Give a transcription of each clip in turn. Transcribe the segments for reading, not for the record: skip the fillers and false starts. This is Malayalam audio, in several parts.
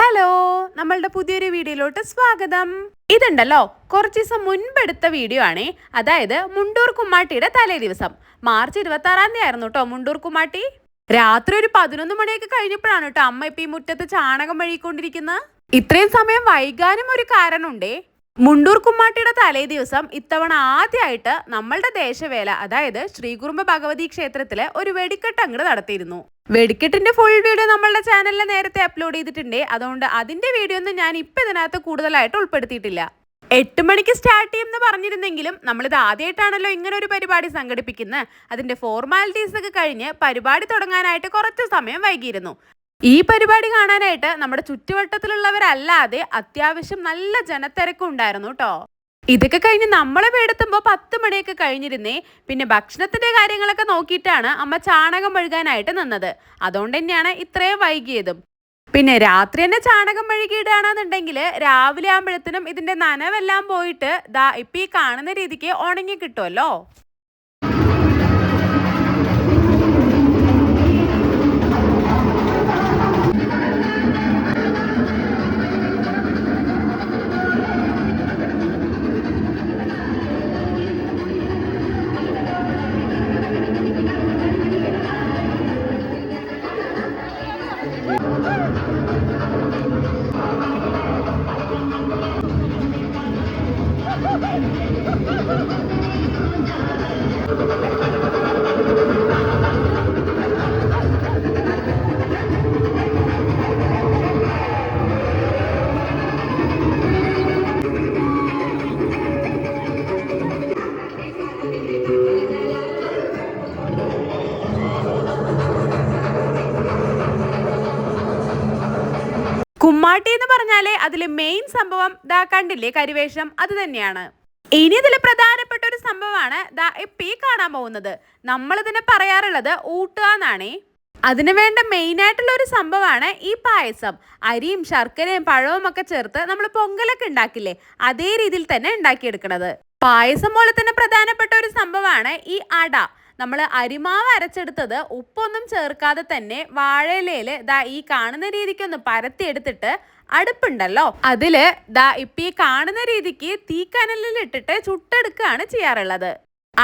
ഹലോ, നമ്മളുടെ പുതിയൊരു വീഡിയോയിലോട്ട് സ്വാഗതം. ഇതുണ്ടല്ലോ കുറച്ച് ദിവസം മുൻപെടുത്ത വീഡിയോ ആണേ. അതായത് മുണ്ടൂർ കുമ്മാട്ടിയുടെ തലേ ദിവസം മാർച്ച് 26 ആയിരുന്നു കേട്ടോ മുണ്ടൂർ കുമ്മാട്ടി. രാത്രി ഒരു 11 മണിയൊക്കെ കഴിഞ്ഞപ്പോഴാണ് കേട്ടോ അമ്മ ഇപ്പൊ ഈ മുറ്റത്ത് ചാണകം മെഴുകിക്കൊണ്ടിരിക്കുന്നത്. ഇത്രയും സമയം വൈകാനും ഒരു കാരണമുണ്ടേ. മുണ്ടൂർ കുമ്മാട്ടിയുടെ തലേ ദിവസം ഇത്തവണ ആദ്യമായിട്ട് നമ്മളുടെ ദേശവേല അതായത് ശ്രീകുറുമ്പ ഭഗവതി ക്ഷേത്രത്തില് ഒരു വെടിക്കെട്ട് അങ്ങോട്ട് നടത്തിയിരുന്നു. വെടിക്കെട്ടിന്റെ ഫുൾ വീഡിയോ നമ്മളുടെ ചാനലിൽ നേരത്തെ അപ്ലോഡ് ചെയ്തിട്ടുണ്ട്. അതുകൊണ്ട് അതിന്റെ വീഡിയോ ഒന്നും ഞാൻ ഇപ്പൊ ഇതിനകത്ത് കൂടുതലായിട്ട് ഉൾപ്പെടുത്തിയിട്ടില്ല. 8 മണിക്ക് സ്റ്റാർട്ട് ചെയ്യുമെന്ന് പറഞ്ഞിരുന്നെങ്കിലും നമ്മളിത് ആദ്യമായിട്ടാണല്ലോ ഇങ്ങനെ ഒരു പരിപാടി സംഘടിപ്പിക്കുന്നത്. അതിന്റെ ഫോർമാലിറ്റീസ് ഒക്കെ കഴിഞ്ഞ് പരിപാടി തുടങ്ങാനായിട്ട് കുറച്ച് സമയം വൈകിയിരുന്നു. ഈ പരിപാടി കാണാനായിട്ട് നമ്മുടെ ചുറ്റുവട്ടത്തിലുള്ളവരല്ലാതെ അത്യാവശ്യം നല്ല ജനത്തിരക്കും ഉണ്ടായിരുന്നു കേട്ടോ. ഇതൊക്കെ കഴിഞ്ഞ് നമ്മളെ വീടെത്തുമ്പോൾ 10 മണിയൊക്കെ കഴിഞ്ഞിരുന്നേ. പിന്നെ ഭക്ഷണത്തിന്റെ കാര്യങ്ങളൊക്കെ നോക്കിയിട്ടാണ് അമ്മ ചാണകം മെഴുകാനായിട്ട് നിന്നത്. അതുകൊണ്ട് തന്നെയാണ് ഇത്രയും വൈകിയതും. പിന്നെ രാത്രി തന്നെ ചാണകം മെഴുകിയിടുകയാണെന്നുണ്ടെങ്കിൽ രാവിലെ ആകുമ്പോഴത്തേനും ഇതിന്റെ നനവെല്ലാം പോയിട്ട് ദാ ഇപ്പൊ ഈ കാണുന്ന രീതിക്ക് ഉണങ്ങി കിട്ടുമല്ലോ. കുമ്മാട്ടി എന്ന് പറഞ്ഞാലേ അതിലെ മെയിൻ സംഭവം ദാ കണ്ടില്ലേ കരിവേഷം, അത് തന്നെയാണ്. ഇനി ഇതിൽ പ്രധാനപ്പെട്ട ഒരു സംഭവമാണ് ദാ ഇപ്പീ കാണാൻ പോകുന്നത്. നമ്മൾ ഇതിനെ പറയാറുള്ളത് ഊട്ടുക എന്നാണേ. അതിന് വേണ്ട മെയിൻ ആയിട്ടുള്ള ഒരു സംഭവമാണ് ഈ പായസം. അരിയും ശർക്കരയും പഴവും ഒക്കെ ചേർത്ത് നമ്മൾ പൊങ്കലൊക്കെ ഉണ്ടാക്കില്ലേ, അതേ രീതിയിൽ തന്നെ ഉണ്ടാക്കിയെടുക്കണത്. പായസം പോലെ തന്നെ പ്രധാനപ്പെട്ട ഒരു സംഭവമാണ് ഈ അട. നമ്മൾ അരിമാവ് അരച്ചെടുത്തത് ഉപ്പൊന്നും ചേർക്കാതെ തന്നെ വാഴയിലയില് ദാ ഈ കാണുന്ന രീതിക്ക് ഒന്ന് പരത്തി എടുത്തിട്ട് അടുപ്പുണ്ടല്ലോ അതില് ദാ ഇപ്പൊ ഈ കാണുന്ന രീതിക്ക് തീക്കനലിൽ ഇട്ടിട്ട് ചുട്ടെടുക്കുകയാണ് ചെയ്യാറുള്ളത്.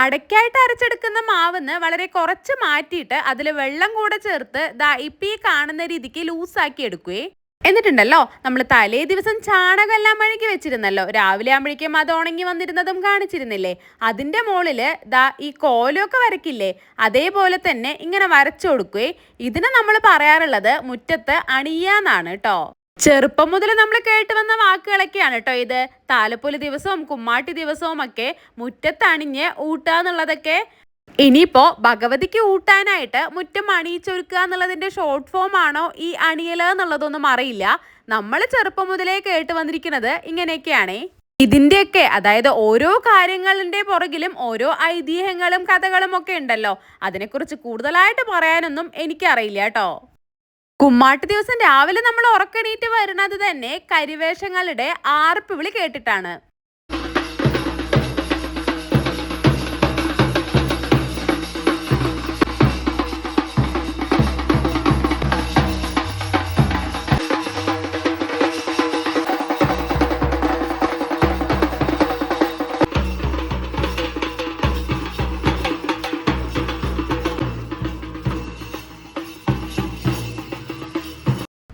അടയ്ക്കായിട്ട് അരച്ചെടുക്കുന്ന മാവിന്ന് വളരെ കുറച്ച് മാറ്റിയിട്ട് അതിൽ വെള്ളം കൂടെ ചേർത്ത് ദാ ഇപ്പൊ ഈ കാണുന്ന രീതിക്ക് ലൂസാക്കി എടുക്കുകയെ. എന്നിട്ടുണ്ടല്ലോ നമ്മൾ തലേ ദിവസം ചാണകം എല്ലാം മെഴുകി വെച്ചിരുന്നല്ലോ, രാവിലെ ആകുമ്പോഴേക്കും അത് ഉണങ്ങി വന്നിരുന്നതും കാണിച്ചിരുന്നില്ലേ. അതിന്റെ മുകളില് ദാ ഈ കോലമൊക്കെ വരയ്ക്കില്ലേ, അതേപോലെ തന്നെ ഇങ്ങനെ വരച്ചു കൊടുക്കുകയെ. ഇതിന് നമ്മൾ പറയാറുള്ളത് മുറ്റത്ത് അണിയാന്നാണ് കേട്ടോ. ചെറുപ്പം മുതൽ നമ്മൾ കേട്ട് വന്ന വാക്കുകളൊക്കെയാണ് കേട്ടോ ഇത്. താലപ്പൊലി ദിവസവും കുമ്മാട്ടി ദിവസവും ഒക്കെ മുറ്റത്തണിഞ്ഞ് ഊട്ടാന്നുള്ളതൊക്കെ. ഇനിയിപ്പോ ഭഗവതിക്ക് ഊട്ടാനായിട്ട് മുറ്റം അണിയിച്ചൊരുക്കുക എന്നുള്ളതിന്റെ ഷോർട്ട് ഫോം ആണോ ഈ അണിയല് എന്നുള്ളതൊന്നും അറിയില്ല. നമ്മൾ ചെറുപ്പം മുതലേ കേട്ട് വന്നിരിക്കുന്നത് ഇങ്ങനെയൊക്കെയാണേ. ഇതിന്റെയൊക്കെ അതായത് ഓരോ കാര്യങ്ങളുടെ പുറകിലും ഓരോ ഐതിഹ്യങ്ങളും കഥകളും ഒക്കെ ഉണ്ടല്ലോ. അതിനെക്കുറിച്ച് കൂടുതലായിട്ട് പറയാനൊന്നും എനിക്കറിയില്ല കേട്ടോ. കുമ്മാട്ടി ദിവസം രാവിലെ നമ്മൾ ഉറക്കണീറ്റ് വരുന്നത് തന്നെ കരിവേഷങ്ങളുടെ ആർപ്പുവിളി കേട്ടിട്ടാണ്.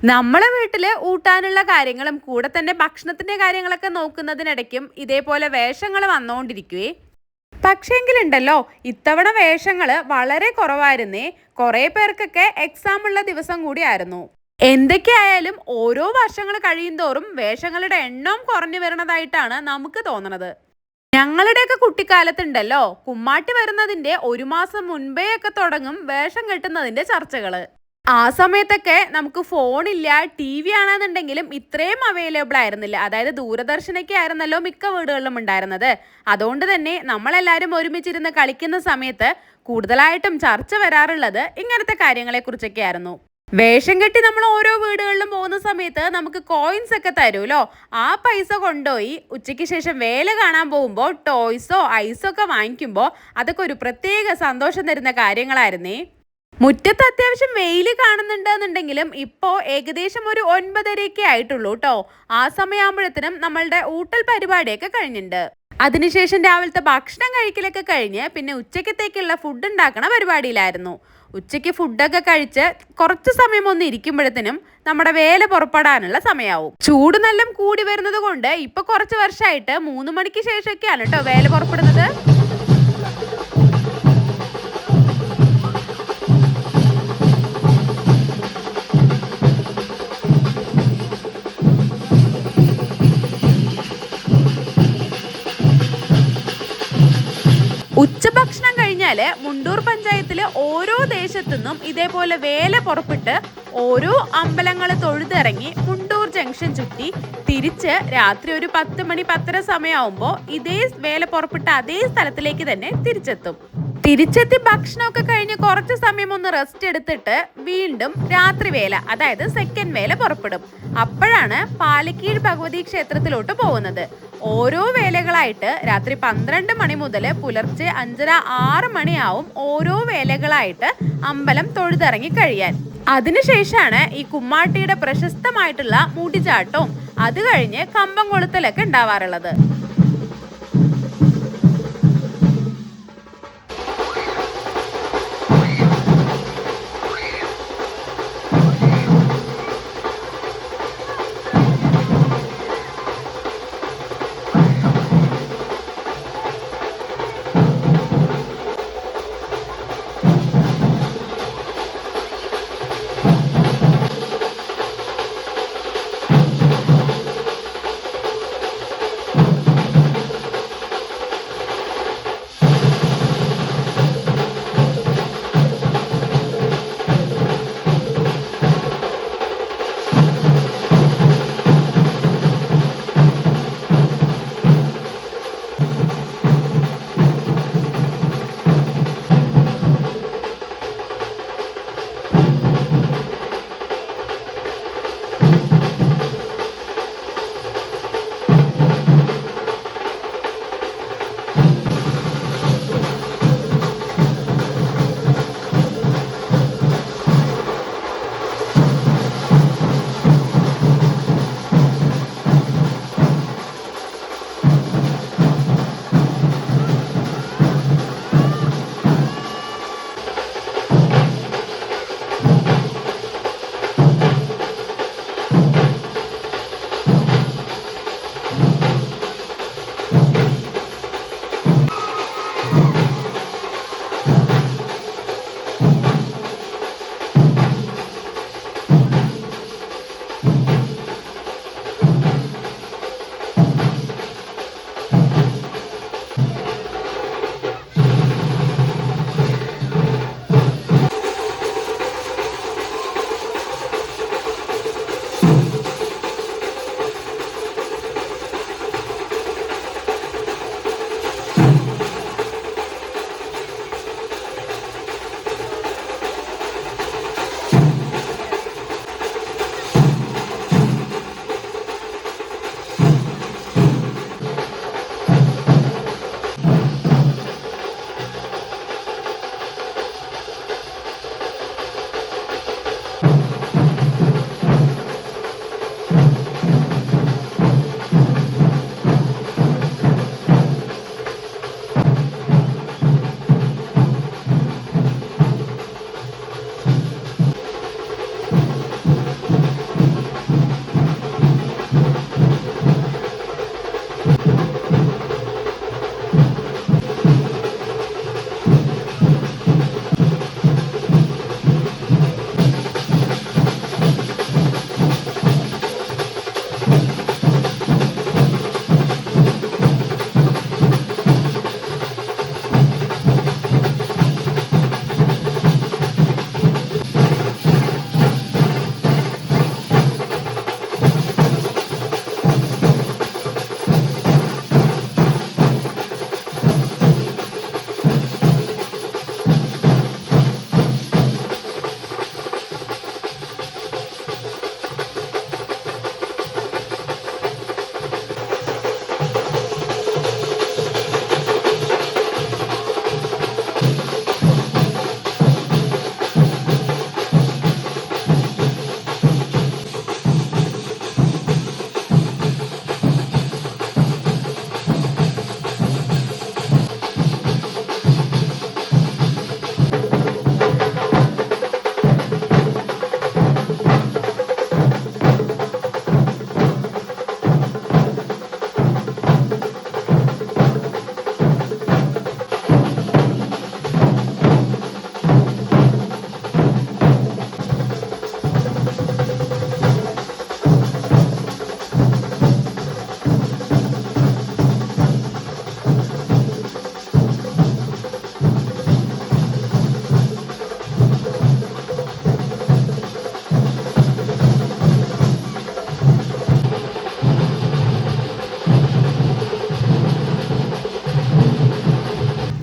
നമ്മളെ വീട്ടില് ഊട്ടാനുള്ള കാര്യങ്ങളും കൂടെ തന്നെ ഭക്ഷണത്തിന്റെ കാര്യങ്ങളൊക്കെ നോക്കുന്നതിനിടയ്ക്കും ഇതേപോലെ വേഷങ്ങൾ വന്നുകൊണ്ടിരിക്കുവേ. പക്ഷേങ്കിലുണ്ടല്ലോ ഇത്തവണ വേഷങ്ങള് വളരെ കുറവായിരുന്നേ. കുറെ പേർക്കൊക്കെ എക്സാം ഉള്ള ദിവസം കൂടി ആയിരുന്നു. എന്തൊക്കെയായാലും ഓരോ വർഷങ്ങൾ കഴിയുന്തോറും വേഷങ്ങളുടെ എണ്ണം കുറഞ്ഞു വരുന്നതായിട്ടാണ് നമുക്ക് തോന്നുന്നത്. ഞങ്ങളുടെയൊക്കെ കുട്ടിക്കാലത്തുണ്ടല്ലോ കുമ്മാട്ടി വരുന്നതിന്റെ 1 മാസം മുൻപേ ഒക്കെ തുടങ്ങും വേഷം കെട്ടുന്നതിന്റെ ചർച്ചകള്. ആ സമയത്തൊക്കെ നമുക്ക് ഫോണില്ല, TV ആണെന്നുണ്ടെങ്കിലും ഇത്രയും അവൈലബിൾ ആയിരുന്നില്ല. അതായത് ദൂരദർശനൊക്കെ ആയിരുന്നല്ലോ മിക്ക വീടുകളിലും ഉണ്ടായിരുന്നത്. അതുകൊണ്ട് തന്നെ നമ്മളെല്ലാവരും ഒരുമിച്ചിരുന്ന് കളിക്കുന്ന സമയത്ത് കൂടുതലായിട്ടും ചർച്ച വരാറുള്ളത് ഇങ്ങനത്തെ കാര്യങ്ങളെ കുറിച്ചൊക്കെ ആയിരുന്നു. വേഷം കെട്ടി നമ്മൾ ഓരോ വീടുകളിലും പോകുന്ന സമയത്ത് നമുക്ക് കോയിൻസ് ഒക്കെ തരുമല്ലോ. ആ പൈസ കൊണ്ടുപോയി ഉച്ചയ്ക്ക് ശേഷം വേല കാണാൻ പോകുമ്പോൾ ടോയ്സോ ഐസോ ഒക്കെ വാങ്ങിക്കുമ്പോൾ അതൊക്കെ ഒരു പ്രത്യേക സന്തോഷം തരുന്ന കാര്യങ്ങളായിരുന്നേ. മുറ്റത്ത് അത്യാവശ്യം വെയിൽ കാണുന്നുണ്ടെന്നുണ്ടെങ്കിലും ഇപ്പോൾ ഏകദേശം ഒരു 9:30 ആയിട്ടുള്ളൂ കേട്ടോ. ആ സമയമാകുമ്പോഴത്തേനും നമ്മളുടെ ഊട്ടൽ പരിപാടിയൊക്കെ കഴിഞ്ഞിട്ടുണ്ട്. അതിനുശേഷം രാവിലത്തെ ഭക്ഷണം കഴിക്കലൊക്കെ കഴിഞ്ഞ് പിന്നെ ഉച്ചക്കത്തേക്കുള്ള ഫുഡ് ഉണ്ടാക്കണ പരിപാടിയിലായിരുന്നു. ഉച്ചയ്ക്ക് ഫുഡൊക്കെ കഴിച്ച് കുറച്ച് സമയം ഒന്ന് ഇരിക്കുമ്പോഴത്തേനും നമ്മുടെ വേല പുറപ്പെടാനുള്ള സമയമാവും. ചൂട് നല്ല കൂടി വരുന്നത് കൊണ്ട് ഇപ്പൊ കുറച്ച് വർഷമായിട്ട് 3 മണിക്ക് ശേഷമൊക്കെയാണ് കേട്ടോ വേല പുറപ്പെടുന്നത്. ഉച്ചഭക്ഷണം കഴിഞ്ഞാല് മുണ്ടൂർ പഞ്ചായത്തിലെ ഓരോ ദേശത്തുനിന്നും ഇതേപോലെ വേല പുറപ്പെട്ട് ഓരോ അമ്പലങ്ങൾ തൊഴുതിറങ്ങി മുണ്ടൂർ ജംഗ്ഷൻ ചുറ്റി തിരിച്ച് രാത്രി ഒരു 10 മണി 10:30 സമയമാകുമ്പോൾ ഇതേ വേല പുറപ്പെട്ട അതേ സ്ഥലത്തിലേക്ക് തന്നെ തിരിച്ചെത്തും. തിരിച്ചെത്തി ഭക്ഷണമൊക്കെ കഴിഞ്ഞ് കുറച്ച് സമയം ഒന്ന് റെസ്റ്റ് എടുത്തിട്ട് വീണ്ടും രാത്രി വേല, അതായത് സെക്കൻഡ് വേല പുറപ്പെടും. അപ്പോഴാണ് പാലക്കീഴ് ഭഗവതി ക്ഷേത്രത്തിലോട്ട് പോകുന്നത്. ഓരോ വേലകളായിട്ട് രാത്രി 12 മണി മുതൽ പുലർച്ചെ 5:30 6 മണിയാവും ഓരോ വേലകളായിട്ട് അമ്പലം തൊഴുതിറങ്ങി കഴിയാൻ. അതിനുശേഷമാണ് ഈ കുമ്മാട്ടിയുടെ പ്രശസ്തമായിട്ടുള്ള മൂട്ടിച്ചാട്ടവും അത് കഴിഞ്ഞ് കമ്പം കൊളുത്തലൊക്കെ ഉണ്ടാവാറുള്ളത്.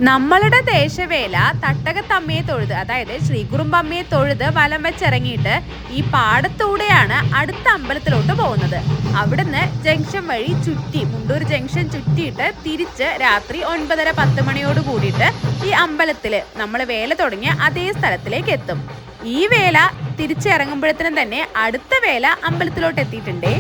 നമ്മളുടെ ദേശവേല തട്ടകത്തമ്മയെ തൊഴുത്, അതായത് ശ്രീകുറുമ്പമ്മയെ തൊഴുത് വലം വെച്ചിറങ്ങിയിട്ട് ഈ പാടത്തൂടെയാണ് അടുത്ത അമ്പലത്തിലോട്ട് പോകുന്നത്. അവിടുന്ന് ജംഗ്ഷൻ വഴി ചുറ്റി, മുണ്ടൂർ ജംഗ്ഷൻ ചുറ്റിയിട്ട് തിരിച്ച് രാത്രി 9:30-10 മണിയോട് കൂടിയിട്ട് ഈ അമ്പലത്തിൽ നമ്മൾ വേല തുടങ്ങിയ അതേ സ്ഥലത്തിലേക്ക് എത്തും. ഈ വേല തിരിച്ചിറങ്ങുമ്പോഴത്തേനും തന്നെ അടുത്ത വേല അമ്പലത്തിലോട്ട് എത്തിയിട്ടുണ്ടേ.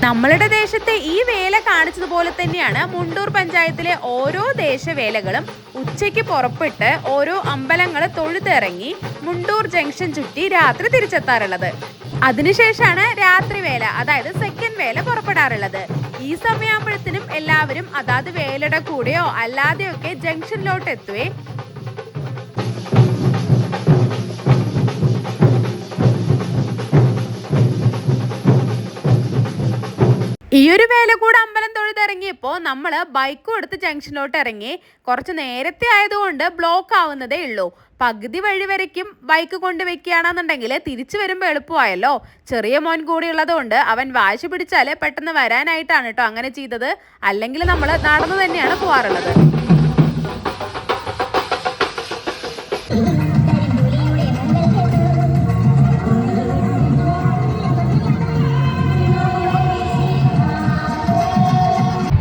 നമ്മളുടെ ദേശത്തെ ഈ വേല കാണിച്ചതുപോലെ തന്നെയാണ് മുണ്ടൂർ പഞ്ചായത്തിലെ ഓരോ ദേശവേലകളും ഉച്ചയ്ക്ക് പുറപ്പെട്ട് ഓരോ അമ്പലങ്ങൾ തൊഴുതിറങ്ങി മുണ്ടൂർ ജംഗ്ഷൻ ചുറ്റി രാത്രി തിരിച്ചെത്താറുള്ളത്. അതിനുശേഷമാണ് രാത്രി വേല, അതായത് സെക്കൻഡ് വേല പുറപ്പെടാറുള്ളത്. ഈ സമയമാകുമ്പോഴത്തേനും എല്ലാവരും അതാത് വേലയുടെ കൂടെയോ അല്ലാതെയൊക്കെ ജംഗ്ഷനിലോട്ട് എത്തുവേ. ഈ ഒരു വേലക്കൂട് അമ്പലം തൊഴുതിറങ്ങിയപ്പോൾ നമ്മൾ ബൈക്കും എടുത്ത് ജംഗ്ഷനിലോട്ട് ഇറങ്ങി. കുറച്ച് നേരത്തെ ആയതുകൊണ്ട് ബ്ലോക്ക് ആവുന്നതേ ഉള്ളൂ. പകുതി വഴി വരയ്ക്കും ബൈക്ക് കൊണ്ട് വെക്കുകയാണെന്നുണ്ടെങ്കിൽ തിരിച്ചു വരുമ്പോൾ എളുപ്പമായല്ലോ. ചെറിയ മോൻ കൂടി ഉള്ളതുകൊണ്ട് അവൻ വാശി പിടിച്ചാൽ പെട്ടെന്ന് വരാനായിട്ടാണ് കേട്ടോ അങ്ങനെ ചെയ്തത്. അല്ലെങ്കിൽ നമ്മൾ നടന്നു തന്നെയാണ് പോകാറുള്ളത്.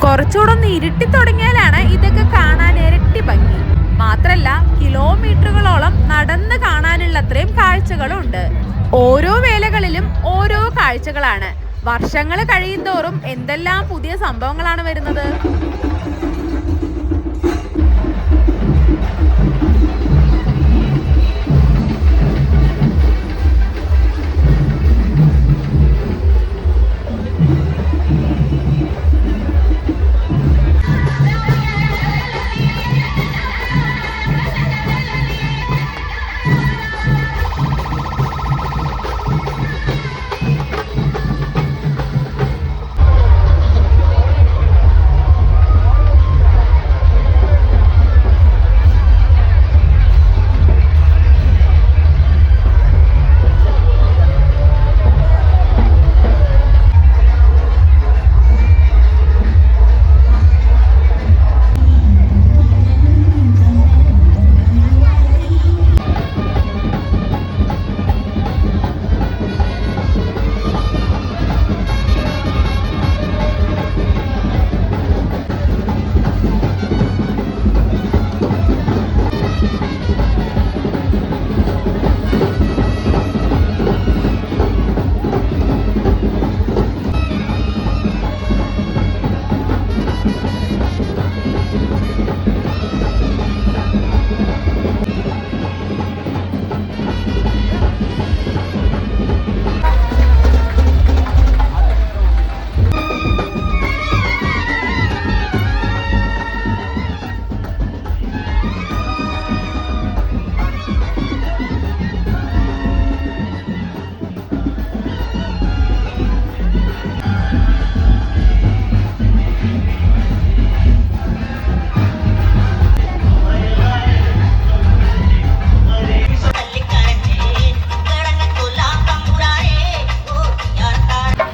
കുറച്ചുകൂടെ ഒന്ന് ഇരുട്ടി തുടങ്ങിയാലാണ് ഇതൊക്കെ കാണാൻ ഇരട്ടി ഭംഗി. മാത്രല്ല കിലോമീറ്ററുകളോളം നടന്ന് കാണാനുള്ള അത്രയും കാഴ്ചകളുണ്ട്. ഓരോ വേലകളിലും ഓരോ കാഴ്ചകളാണ്. വർഷങ്ങൾ കഴിയുന്തോറും എന്തെല്ലാം പുതിയ സംഭവങ്ങളാണ് വരുന്നത്.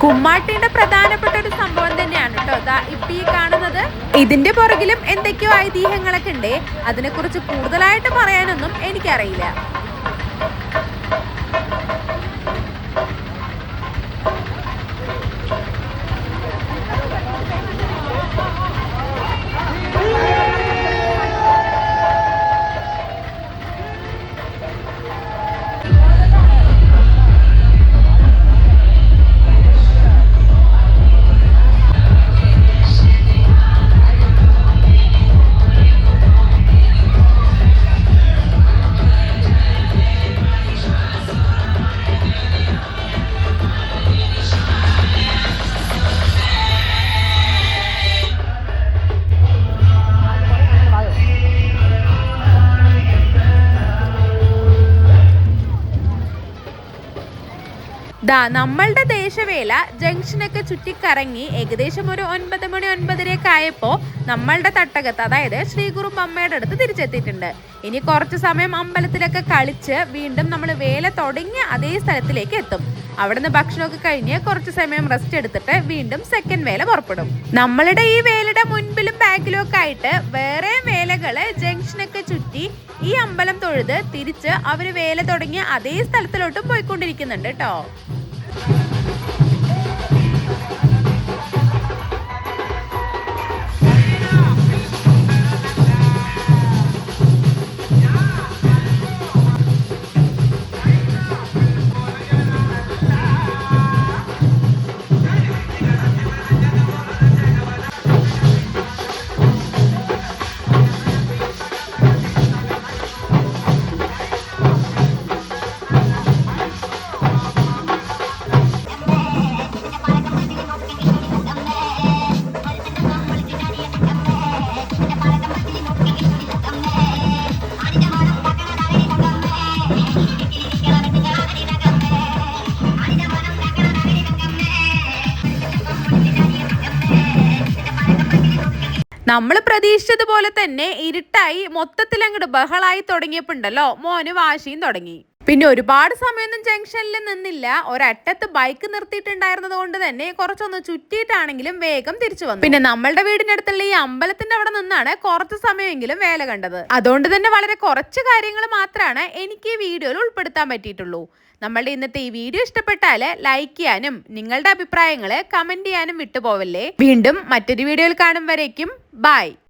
കുമ്മാട്ടിയുടെ പ്രധാനപ്പെട്ട ഒരു സംഭവം തന്നെയാണ് കേട്ടോ ഇപ്പൊ ഈ കാണുന്നത്. ഇതിന്റെ പുറകിലും എന്തൊക്കെയോ ഐതിഹ്യങ്ങളൊക്കെ ഉണ്ട്. അതിനെക്കുറിച്ച് കൂടുതലായിട്ട് പറയാനൊന്നും എനിക്കറിയില്ല. നമ്മളുടെ ദേശവേല ജംഗ്ഷനൊക്കെ ചുറ്റിക്കറങ്ങി ഏകദേശം ഒരു 9 മണി 9:30 ആയപ്പോൾ നമ്മളുടെ തട്ടകത്ത്, അതായത് ശ്രീകുറുമ്പമ്മയുടെ അടുത്ത് തിരിച്ചെത്തിയിട്ടുണ്ട്. ഇനി കുറച്ച് സമയം അമ്പലത്തിലൊക്കെ കളിച്ച് വീണ്ടും നമ്മൾ വേല തുടങ്ങിയ അതേ സ്ഥലത്തിലേക്ക് എത്തും. അവിടുന്ന് ഭക്ഷണമൊക്കെ കഴിഞ്ഞ് കുറച്ച് സമയം റെസ്റ്റ് എടുത്തിട്ട് വീണ്ടും സെക്കൻഡ് വേല പുറപ്പെടും. നമ്മളുടെ ഈ വേലയുടെ മുൻപിലും ബാക്കിലും ഒക്കെ ആയിട്ട് വേറെ വേലകള് ജംഗ്ഷനൊക്കെ ചുറ്റി ഈ അമ്പലം തൊഴുത് തിരിച്ച് അവര് വേല തുടങ്ങിയ അതേ സ്ഥലത്തിലോട്ടും പോയിക്കൊണ്ടിരിക്കുന്നുണ്ട് കേട്ടോ. നമ്മൾ പ്രതീക്ഷിച്ചതുപോലെ തന്നെ ഇരുട്ടായി മൊത്തത്തിൽ അങ്ങോട്ട് ബഹളായി തുടങ്ങിയപ്പോണ്ടല്ലോ മോന് വാശിയും തുടങ്ങി. പിന്നെ ഒരുപാട് സമയമൊന്നും ജംഗ്ഷനിൽ നിന്നില്ല. ഒരറ്റത്ത് ബൈക്ക് നിർത്തിയിട്ടുണ്ടായിരുന്നത് കൊണ്ട് തന്നെ കുറച്ചൊന്ന് ചുറ്റിയിട്ടാണെങ്കിലും വേഗം തിരിച്ചു വന്നു. പിന്നെ നമ്മളുടെ വീടിനടുത്തുള്ള ഈ അമ്പലത്തിന്റെ അവിടെ നിന്നാണ് കുറച്ച് സമയമെങ്കിലും വേല കണ്ടത്. അതുകൊണ്ട് തന്നെ വളരെ കുറച്ച് കാര്യങ്ങൾ മാത്രമാണ് എനിക്ക് ഈ വീഡിയോയിൽ ഉൾപ്പെടുത്താൻ പറ്റിയിട്ടുള്ളൂ. നമ്മളുടെ ഇന്നത്തെ ഈ വീഡിയോ ഇഷ്ടപ്പെട്ടാൽ ലൈക്ക് ചെയ്യാനും നിങ്ങളുടെ അഭിപ്രായങ്ങൾ കമന്റ് ചെയ്യാനും വിട്ടുപോവല്ലേ. വീണ്ടും മറ്റൊരു വീഡിയോയിൽ കാണും വരേക്കും ബൈ.